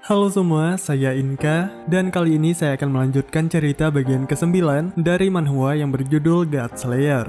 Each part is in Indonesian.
Halo semua, saya Inka, dan kali ini saya akan melanjutkan cerita bagian ke-9 dari manhwa yang berjudul God Slayer.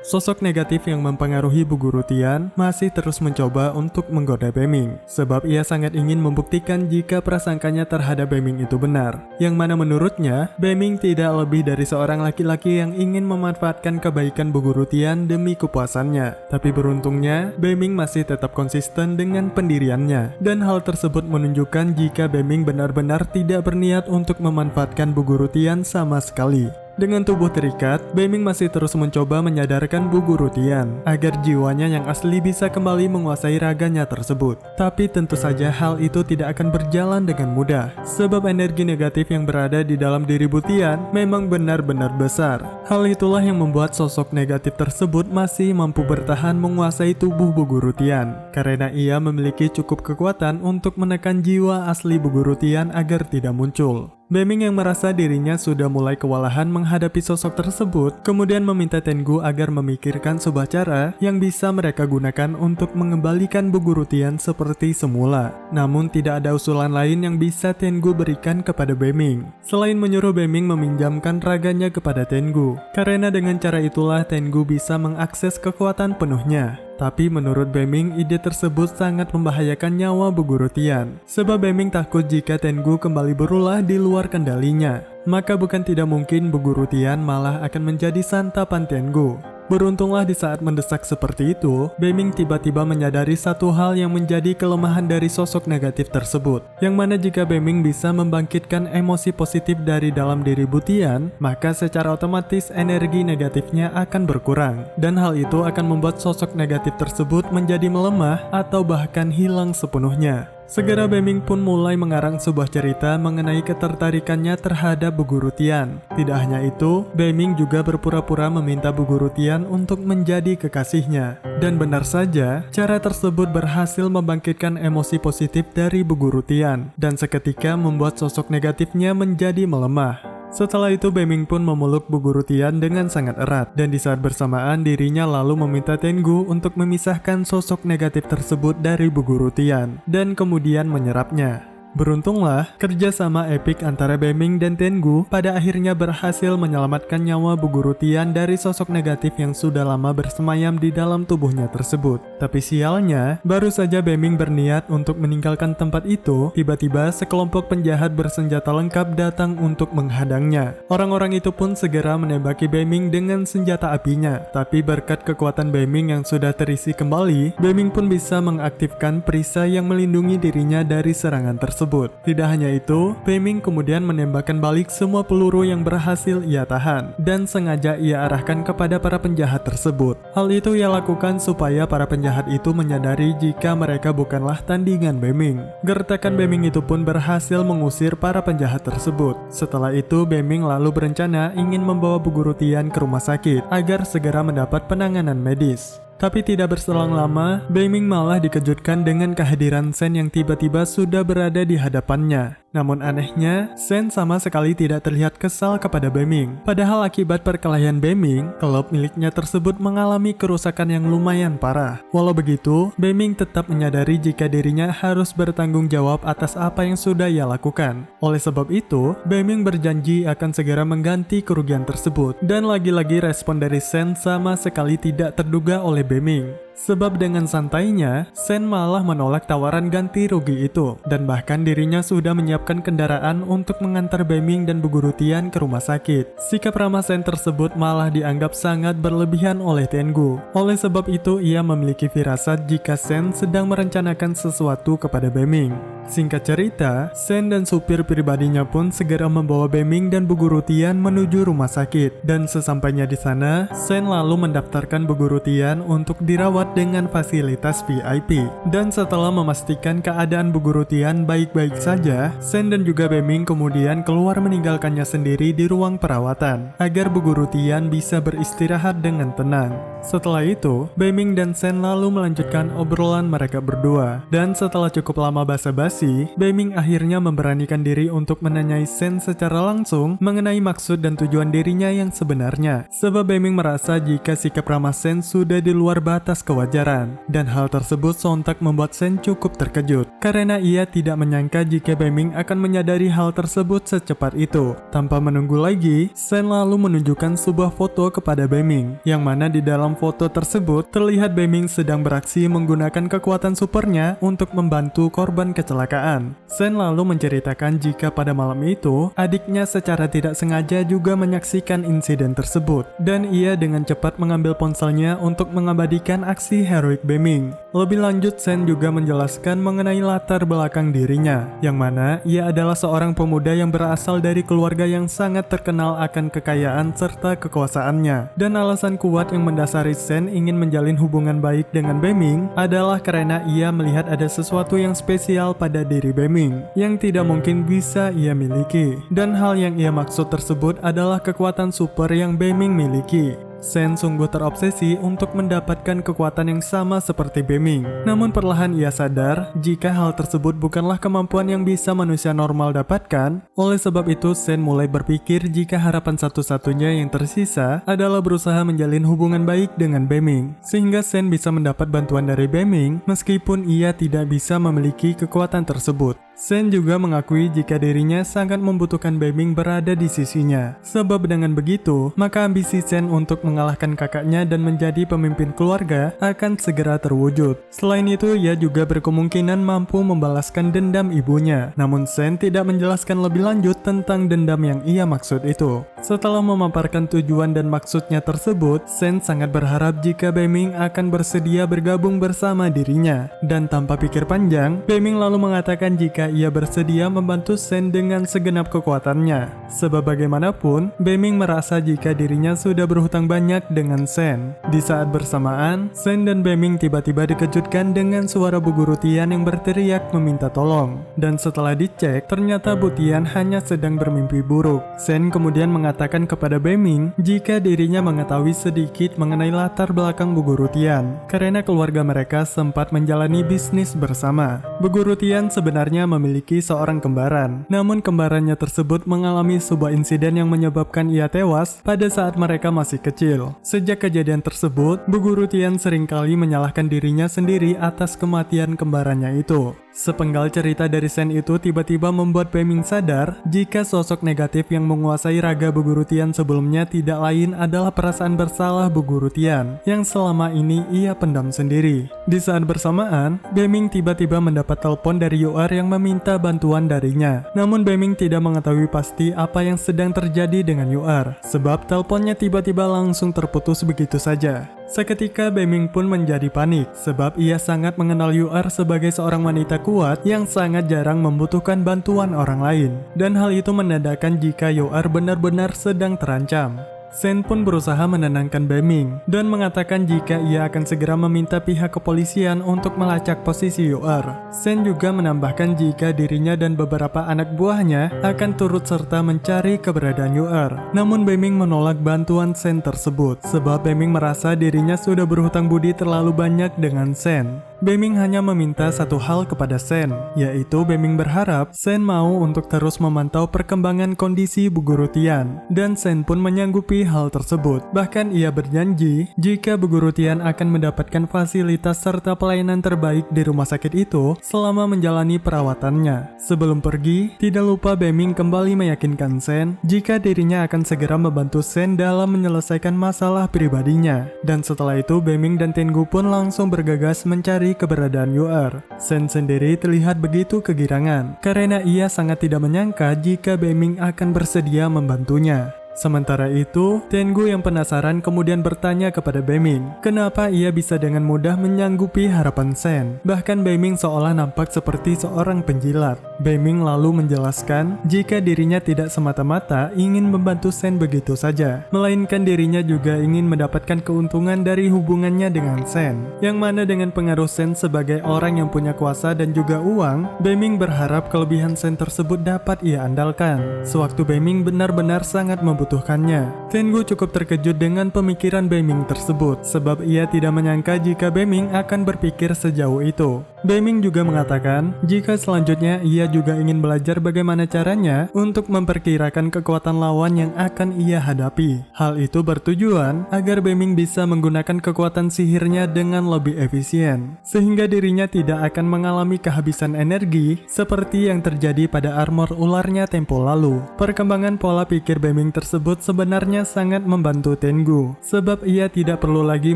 Sosok negatif yang mempengaruhi Bu Guru Tian masih terus mencoba untuk menggoda Beming, sebab ia sangat ingin membuktikan jika prasangkanya terhadap Beming itu benar, yang mana menurutnya, Beming tidak lebih dari seorang laki-laki yang ingin memanfaatkan kebaikan Bu Guru Tian demi kepuasannya. Tapi beruntungnya, Beming masih tetap konsisten dengan pendiriannya, dan hal tersebut menunjukkan jika Beming benar-benar tidak berniat untuk memanfaatkan Bu Guru Tian sama sekali. Dengan tubuh terikat, Beming masih terus mencoba menyadarkan Bu Guru Tian agar jiwanya yang asli bisa kembali menguasai raganya tersebut. Tapi tentu saja hal itu tidak akan berjalan dengan mudah, sebab energi negatif yang berada di dalam diri Bu Tian memang benar-benar besar. Hal itulah yang membuat sosok negatif tersebut masih mampu bertahan menguasai tubuh Bu Guru Tian, karena ia memiliki cukup kekuatan untuk menekan jiwa asli Bu Guru Tian agar tidak muncul. Beming yang merasa dirinya sudah mulai kewalahan menghadapi sosok tersebut, kemudian meminta Tengu agar memikirkan sebuah cara yang bisa mereka gunakan untuk mengembalikan Bu Guru Tian seperti semula. Namun tidak ada usulan lain yang bisa Tengu berikan kepada Beming, selain menyuruh Beming meminjamkan raganya kepada Tengu, karena dengan cara itulah Tengu bisa mengakses kekuatan penuhnya. Tapi menurut Beming, ide tersebut sangat membahayakan nyawa Bu Guru Tian, sebab Beming takut jika Tengu kembali berulah di luar kendalinya. Maka bukan tidak mungkin Bu Guru Tian malah akan menjadi santapan Tengu. Beruntunglah di saat mendesak seperti itu, Beming tiba-tiba menyadari satu hal yang menjadi kelemahan dari sosok negatif tersebut. Yang mana jika Beming bisa membangkitkan emosi positif dari dalam diri Bu Tian, maka secara otomatis energi negatifnya akan berkurang. Dan hal itu akan membuat sosok negatif tersebut menjadi melemah atau bahkan hilang sepenuhnya. Segera Beming pun mulai mengarang sebuah cerita mengenai ketertarikannya terhadap Bu Guru Tian. Tidak hanya itu, Beming juga berpura-pura meminta Bu Guru Tian untuk menjadi kekasihnya. Dan benar saja, cara tersebut berhasil membangkitkan emosi positif dari Bu Guru Tian, dan seketika membuat sosok negatifnya menjadi melemah. Setelah itu Beming pun memeluk Bu Guru Tian dengan sangat erat, dan di saat bersamaan dirinya lalu meminta Tengu untuk memisahkan sosok negatif tersebut dari Bu Guru Tian, dan kemudian menyerapnya. Beruntunglah, kerjasama epik antara Beming dan Tengu pada akhirnya berhasil menyelamatkan nyawa Bu Guru Tian dari sosok negatif yang sudah lama bersemayam di dalam tubuhnya tersebut. Tapi sialnya, baru saja Beming berniat untuk meninggalkan tempat itu, tiba-tiba sekelompok penjahat bersenjata lengkap datang untuk menghadangnya. Orang-orang itu pun segera menembaki Beming dengan senjata apinya, tapi berkat kekuatan Beming yang sudah terisi kembali, Beming pun bisa mengaktifkan perisai yang melindungi dirinya dari serangan tersebut. Tidak hanya itu, Beming kemudian menembakkan balik semua peluru yang berhasil ia tahan, dan sengaja ia arahkan kepada para penjahat tersebut. Hal itu ia lakukan supaya para penjahat itu menyadari jika mereka bukanlah tandingan Beming. Gertakan Beming itu pun berhasil mengusir para penjahat tersebut. Setelah itu, Beming lalu berencana ingin membawa Bu Guru Tian ke rumah sakit agar segera mendapat penanganan medis. Tapi tidak berselang lama, Beming malah dikejutkan dengan kehadiran Sen yang tiba-tiba sudah berada di hadapannya. Namun anehnya, Sen sama sekali tidak terlihat kesal kepada Beming. Padahal akibat perkelahian Beming, klub miliknya tersebut mengalami kerusakan yang lumayan parah. Walau begitu, Beming tetap menyadari jika dirinya harus bertanggung jawab atas apa yang sudah ia lakukan. Oleh sebab itu, Beming berjanji akan segera mengganti kerugian tersebut. Dan lagi-lagi respon dari Sen sama sekali tidak terduga oleh Beming. Sebab dengan santainya, Sen malah menolak tawaran ganti rugi itu, dan bahkan dirinya sudah menyiapkan kendaraan untuk mengantar Beming dan Bu Guru Tian ke rumah sakit. Sikap ramah Sen tersebut malah dianggap sangat berlebihan oleh Tengu. Oleh sebab itu, ia memiliki firasat jika Sen sedang merencanakan sesuatu kepada Beming. Singkat cerita, Sen dan supir pribadinya pun segera membawa Beming dan Bu Guru Tian menuju rumah sakit. Dan sesampainya di sana, Sen lalu mendaftarkan Bu Guru Tian untuk dirawat dengan fasilitas VIP. Dan setelah memastikan keadaan Bu Guru Tian baik-baik saja, Sen dan juga Beming kemudian keluar meninggalkannya sendiri di ruang perawatan, agar Bu Guru Tian bisa beristirahat dengan tenang. Setelah itu, Beming dan Sen lalu melanjutkan obrolan mereka berdua. Dan setelah cukup lama basa-basi, emosi, Beiming akhirnya memberanikan diri untuk menanyai Sen secara langsung mengenai maksud dan tujuan dirinya yang sebenarnya. Sebab Beiming merasa jika sikap ramah Sen sudah di luar batas kewajaran, dan hal tersebut sontak membuat Sen cukup terkejut karena ia tidak menyangka jika Beiming akan menyadari hal tersebut secepat itu. Tanpa menunggu lagi, Sen lalu menunjukkan sebuah foto kepada Beiming, yang mana di dalam foto tersebut terlihat Beiming sedang beraksi menggunakan kekuatan supernya untuk membantu korban kecelakaan. Sen lalu menceritakan jika pada malam itu, adiknya secara tidak sengaja juga menyaksikan insiden tersebut, dan ia dengan cepat mengambil ponselnya untuk mengabadikan aksi heroik Beiming. Lebih lanjut, Sen juga menjelaskan mengenai latar belakang dirinya, yang mana ia adalah seorang pemuda yang berasal dari keluarga yang sangat terkenal akan kekayaan serta kekuasaannya. Dan alasan kuat yang mendasari Sen ingin menjalin hubungan baik dengan Beiming adalah karena ia melihat ada sesuatu yang spesial pada diri Beiming yang tidak mungkin bisa ia miliki. Dan hal yang ia maksud tersebut adalah kekuatan super yang Beiming miliki. Sen sungguh terobsesi untuk mendapatkan kekuatan yang sama seperti Beiming. Namun perlahan ia sadar jika hal tersebut bukanlah kemampuan yang bisa manusia normal dapatkan. Oleh sebab itu, Sen mulai berpikir jika harapan satu-satunya yang tersisa adalah berusaha menjalin hubungan baik dengan Beiming, sehingga Sen bisa mendapat bantuan dari Beiming meskipun ia tidak bisa memiliki kekuatan tersebut. Sen juga mengakui jika dirinya sangat membutuhkan Beiming berada di sisinya. Sebab dengan begitu, maka ambisi Sen untuk mengalahkan kakaknya dan menjadi pemimpin keluarga akan segera terwujud. Selain itu, ia juga berkemungkinan mampu membalaskan dendam ibunya. Namun Sen tidak menjelaskan lebih lanjut tentang dendam yang ia maksud itu. Setelah memaparkan tujuan dan maksudnya tersebut, Sen sangat berharap jika Beiming akan bersedia bergabung bersama dirinya. Dan tanpa pikir panjang, Beiming lalu mengatakan jika ia bersedia membantu Sen dengan segenap kekuatannya. Sebab bagaimanapun, Beiming merasa jika dirinya sudah berhutang banyak dengan Sen. Di saat bersamaan, Sen dan Beiming tiba-tiba dikejutkan dengan suara Bu Guru Tian yang berteriak meminta tolong. Dan setelah dicek, ternyata Bu Tian hanya sedang bermimpi buruk. Sen kemudian mengatakan kepada Beiming jika dirinya mengetahui sedikit mengenai latar belakang Bu Guru Tian, karena keluarga mereka sempat menjalani bisnis bersama. Bu Guru Tian sebenarnya memiliki seorang kembaran, namun kembarannya tersebut mengalami sebuah insiden yang menyebabkan ia tewas pada saat mereka masih kecil. Sejak kejadian tersebut, Bu Guru Tian seringkali menyalahkan dirinya sendiri atas kematian kembarannya itu. Sepenggal cerita dari Sen itu tiba-tiba membuat Beiming sadar jika sosok negatif yang menguasai raga Bu Guru Tian sebelumnya tidak lain adalah perasaan bersalah Bu Guru Tian yang selama ini ia pendam sendiri. Di saat bersamaan, Beiming tiba-tiba mendapat telepon dari Yu'er yang meminta bantuan darinya. Namun Beiming tidak mengetahui pasti apa yang sedang terjadi dengan Yu'er, sebab teleponnya tiba-tiba langsung terputus begitu saja. Seketika Beiming pun menjadi panik, sebab ia sangat mengenal Yu'er sebagai seorang wanita kuat yang sangat jarang membutuhkan bantuan orang lain. Dan hal itu menandakan jika Yu'er benar-benar sedang terancam. Sen pun berusaha menenangkan Beiming dan mengatakan jika ia akan segera meminta pihak kepolisian untuk melacak posisi Yu'er. Sen juga menambahkan jika dirinya dan beberapa anak buahnya akan turut serta mencari keberadaan Yu'er. Namun Beiming menolak bantuan Sen tersebut sebab Beiming merasa dirinya sudah berhutang budi terlalu banyak dengan Sen. Beiming hanya meminta satu hal kepada Sen, yaitu Beiming berharap Sen mau untuk terus memantau perkembangan kondisi Bu Guru Tian, dan Sen pun menyanggupi hal tersebut. Bahkan ia berjanji jika Bu Guru Tian akan mendapatkan fasilitas serta pelayanan terbaik di rumah sakit itu selama menjalani perawatannya. Sebelum pergi, tidak lupa Beiming kembali meyakinkan Sen jika dirinya akan segera membantu Sen dalam menyelesaikan masalah pribadinya. Dan setelah itu Beiming dan Tengu pun langsung bergegas mencari keberadaan Yu'er. Sen sendiri terlihat begitu kegirangan karena ia sangat tidak menyangka jika Beiming akan bersedia membantunya. Sementara itu, Tengu yang penasaran kemudian bertanya kepada Beiming, kenapa ia bisa dengan mudah menyanggupi harapan Sen. Bahkan Beiming seolah nampak seperti seorang penjilat. Beiming lalu menjelaskan jika dirinya tidak semata-mata ingin membantu Sen begitu saja, melainkan dirinya juga ingin mendapatkan keuntungan dari hubungannya dengan Sen, yang mana dengan pengaruh Sen sebagai orang yang punya kuasa dan juga uang, Beiming berharap kelebihan Sen tersebut dapat ia andalkan sewaktu Beiming benar-benar sangat membutuhkannya. Tengu cukup terkejut dengan pemikiran Beiming tersebut, sebab ia tidak menyangka jika Beiming akan berpikir sejauh itu. Beiming juga mengatakan jika selanjutnya ia juga ingin belajar bagaimana caranya untuk memperkirakan kekuatan lawan yang akan ia hadapi. Hal itu bertujuan agar Beiming bisa menggunakan kekuatan sihirnya dengan lebih efisien, sehingga dirinya tidak akan mengalami kehabisan energi seperti yang terjadi pada armor ularnya tempo lalu. Perkembangan pola pikir Beiming tersebut sebenarnya sangat membantu Tengu, sebab ia tidak perlu lagi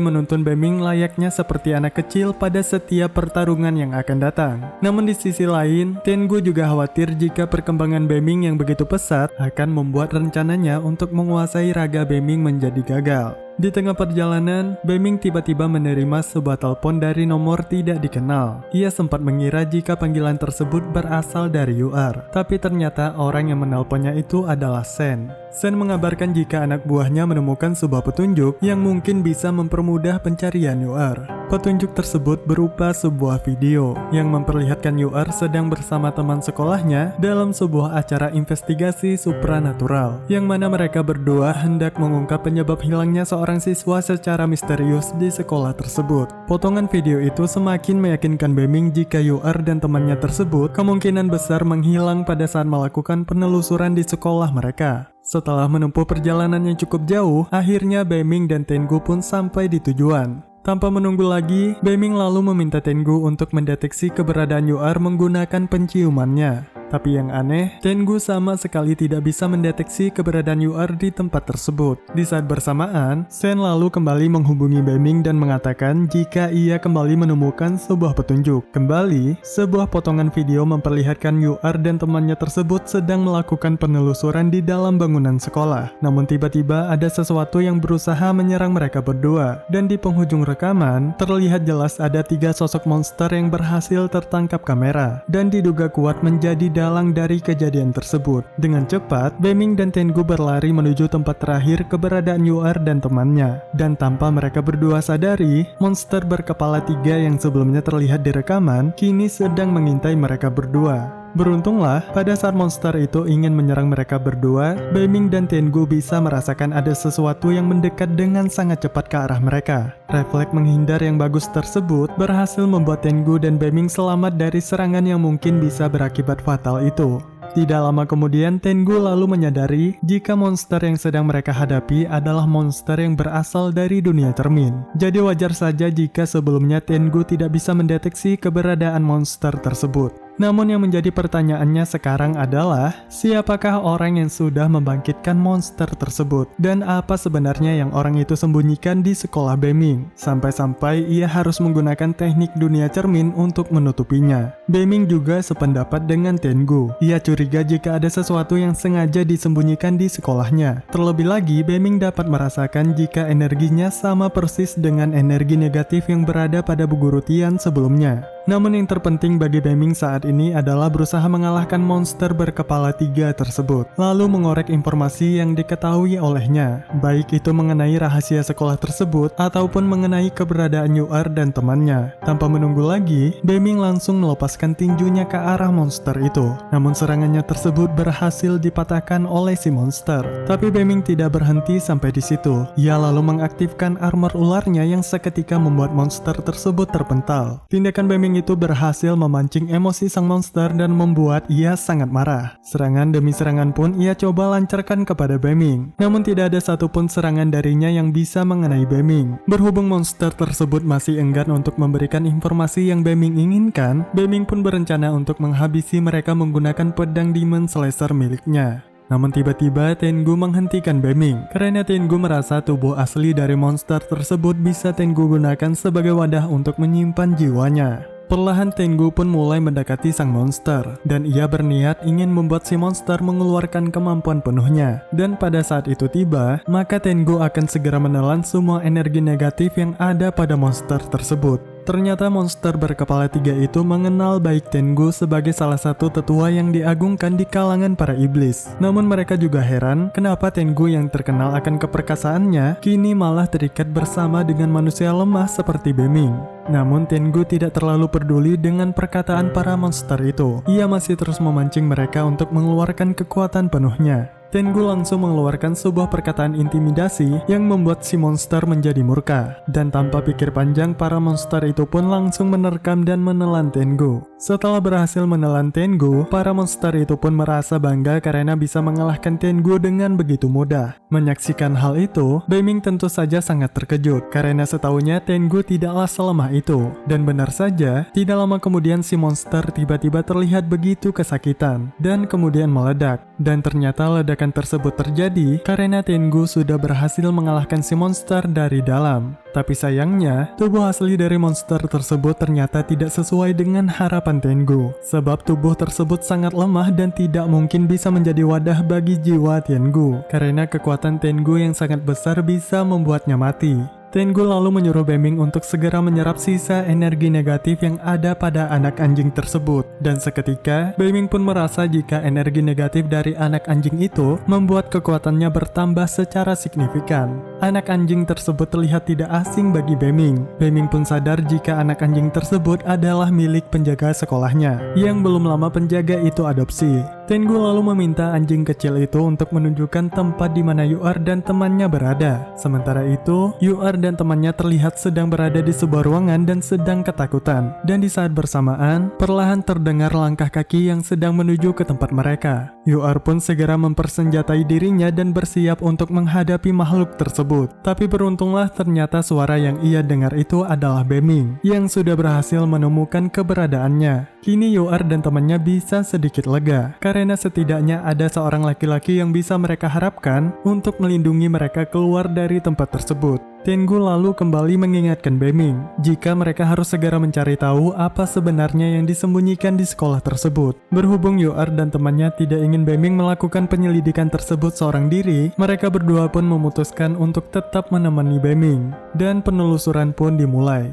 menuntun Beiming layaknya seperti anak kecil pada setiap pertarungan yang akan datang. Namun di sisi lain, Tengu juga khawatir jika perkembangan Beiming yang begitu pesat akan membuat rencananya untuk menguasai raga Beiming menjadi gagal. Di tengah perjalanan, Beiming tiba-tiba menerima sebuah telepon dari nomor tidak dikenal. Ia sempat mengira jika panggilan tersebut berasal dari UR, tapi ternyata orang yang menelponnya itu adalah Sen. Sen mengabarkan jika anak buahnya menemukan sebuah petunjuk yang mungkin bisa mempermudah pencarian UR. Petunjuk tersebut berupa sebuah video yang memperlihatkan UR sedang bersama teman sekolahnya dalam sebuah acara investigasi supranatural, yang mana mereka berdua hendak mengungkap penyebab hilangnya seorang siswa secara misterius di sekolah tersebut. Potongan video itu semakin meyakinkan Beiming jika UR dan temannya tersebut kemungkinan besar menghilang pada saat melakukan penelusuran di sekolah mereka. Setelah menempuh perjalanan yang cukup jauh, akhirnya Beiming dan Tengu pun sampai di tujuan. Tanpa menunggu lagi, Beiming lalu meminta Tengu untuk mendeteksi keberadaan UR menggunakan penciumannya. Tapi yang aneh, Tengu sama sekali tidak bisa mendeteksi keberadaan UR di tempat tersebut. Di saat bersamaan, Sen lalu kembali menghubungi Beiming dan mengatakan jika ia kembali menemukan sebuah petunjuk. Kembali, sebuah potongan video memperlihatkan UR dan temannya tersebut sedang melakukan penelusuran di dalam bangunan sekolah. Namun tiba-tiba ada sesuatu yang berusaha menyerang mereka berdua. Dan di penghujung rekaman, terlihat jelas ada 3 sosok monster yang berhasil tertangkap kamera dan diduga kuat menjadi dalang dari kejadian tersebut. Dengan cepat, Beiming dan Tengu berlari menuju tempat terakhir keberadaan UR dan temannya. Dan tanpa mereka berdua sadari, monster berkepala 3 yang sebelumnya terlihat di rekaman, kini sedang mengintai mereka berdua. Beruntunglah, pada saat monster itu ingin menyerang mereka berdua, Beiming dan Tengu bisa merasakan ada sesuatu yang mendekat dengan sangat cepat ke arah mereka. Refleks menghindar yang bagus tersebut berhasil membuat Tengu dan Beiming selamat dari serangan yang mungkin bisa berakibat fatal itu. Tidak lama kemudian, Tengu lalu menyadari jika monster yang sedang mereka hadapi adalah monster yang berasal dari dunia cermin. Jadi wajar saja jika sebelumnya Tengu tidak bisa mendeteksi keberadaan monster tersebut. Namun yang menjadi pertanyaannya sekarang adalah, siapakah orang yang sudah membangkitkan monster tersebut? Dan apa sebenarnya yang orang itu sembunyikan di sekolah Beiming? Sampai-sampai ia harus menggunakan teknik dunia cermin untuk menutupinya. Beiming juga sependapat dengan Tengu. Ia curiga jika ada sesuatu yang sengaja disembunyikan di sekolahnya. Terlebih lagi, Beiming dapat merasakan jika energinya sama persis dengan energi negatif yang berada pada Bu Guru Tian sebelumnya. Namun yang terpenting bagi Beiming saat ini adalah berusaha mengalahkan monster berkepala 3 tersebut, lalu mengorek informasi yang diketahui olehnya, baik itu mengenai rahasia sekolah tersebut ataupun mengenai keberadaan UR dan temannya. Tanpa menunggu lagi, Beiming langsung melepaskan tinjunya ke arah monster itu. Namun serangannya tersebut berhasil dipatahkan oleh si monster. Tapi Beiming tidak berhenti sampai di situ. Ia lalu mengaktifkan armor ularnya yang seketika membuat monster tersebut terpental. Tindakan Beiming itu berhasil memancing emosi sang monster dan membuat ia sangat marah. Serangan demi serangan pun ia coba lancarkan kepada Beiming. Namun tidak ada satupun serangan darinya yang bisa mengenai Beiming. Berhubung monster tersebut masih enggan untuk memberikan informasi yang Beiming inginkan, Beiming pun berencana untuk menghabisi mereka menggunakan pedang Demon Slasher miliknya. Namun tiba-tiba Tengu menghentikan Beiming, karena Tengu merasa tubuh asli dari monster tersebut bisa Tengu gunakan sebagai wadah untuk menyimpan jiwanya. Perlahan Tengu pun mulai mendekati sang monster, dan ia berniat ingin membuat si monster mengeluarkan kemampuan penuhnya. Dan pada saat itu tiba, maka Tengu akan segera menelan semua energi negatif yang ada pada monster tersebut. Ternyata monster berkepala 3 itu mengenal baik Tengu sebagai salah satu tetua yang diagungkan di kalangan para iblis. Namun mereka juga heran kenapa Tengu yang terkenal akan keperkasaannya kini malah terikat bersama dengan manusia lemah seperti Beiming. Namun Tengu tidak terlalu peduli dengan perkataan para monster itu. Ia masih terus memancing mereka untuk mengeluarkan kekuatan penuhnya. Tengu langsung mengeluarkan sebuah perkataan intimidasi yang membuat si monster menjadi murka. Dan tanpa pikir panjang, para monster itu pun langsung menerkam dan menelan Tengu. Setelah berhasil menelan Tengu, para monster itu pun merasa bangga karena bisa mengalahkan Tengu dengan begitu mudah. Menyaksikan hal itu, Beiming tentu saja sangat terkejut karena setahunya Tengu tidaklah selemah itu. Dan benar saja, tidak lama kemudian si monster tiba-tiba terlihat begitu kesakitan dan kemudian meledak. Dan ternyata ledakan tersebut terjadi karena Tengu sudah berhasil mengalahkan si monster dari dalam. Tapi sayangnya, tubuh asli dari monster tersebut ternyata tidak sesuai dengan harapan Tengu. Sebab tubuh tersebut sangat lemah dan tidak mungkin bisa menjadi wadah bagi jiwa Tengu. Karena kekuatan Tengu yang sangat besar bisa membuatnya mati. Tengu lalu menyuruh Beiming untuk segera menyerap sisa energi negatif yang ada pada anak anjing tersebut. Dan seketika, Beiming pun merasa jika energi negatif dari anak anjing itu membuat kekuatannya bertambah secara signifikan. Anak anjing tersebut terlihat tidak asing bagi Beiming. Beiming pun sadar jika anak anjing tersebut adalah milik penjaga sekolahnya, yang belum lama penjaga itu adopsi. Tengu lalu meminta anjing kecil itu untuk menunjukkan tempat di mana Yu'er dan temannya berada. Sementara itu, Yu'er dan temannya terlihat sedang berada di sebuah ruangan dan sedang ketakutan. Dan di saat bersamaan, perlahan terdengar langkah kaki yang sedang menuju ke tempat mereka. Yu'er pun segera mempersenjatai dirinya dan bersiap untuk menghadapi makhluk tersebut. Tapi beruntunglah ternyata suara yang ia dengar itu adalah Beiming, yang sudah berhasil menemukan keberadaannya. Kini Yu'er dan temannya bisa sedikit lega, karena setidaknya ada seorang laki-laki yang bisa mereka harapkan untuk melindungi mereka keluar dari tempat tersebut. Tengu lalu kembali mengingatkan Beiming jika mereka harus segera mencari tahu apa sebenarnya yang disembunyikan di sekolah tersebut. Berhubung Yu'er dan temannya tidak ingin Beiming melakukan penyelidikan tersebut seorang diri, mereka berdua pun memutuskan untuk tetap menemani Beiming, dan penelusuran pun dimulai.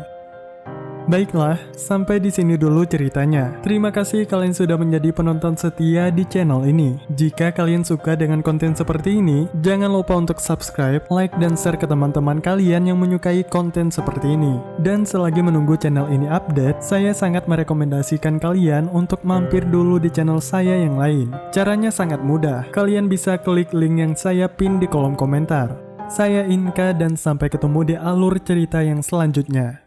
Baiklah, sampai di sini dulu ceritanya. Terima kasih kalian sudah menjadi penonton setia di channel ini. Jika kalian suka dengan konten seperti ini, jangan lupa untuk subscribe, like, dan share ke teman-teman kalian yang menyukai konten seperti ini. Dan selagi menunggu channel ini update, saya sangat merekomendasikan kalian untuk mampir dulu di channel saya yang lain. Caranya sangat mudah, kalian bisa klik link yang saya pin di kolom komentar. Saya Inka dan sampai ketemu di alur cerita yang selanjutnya.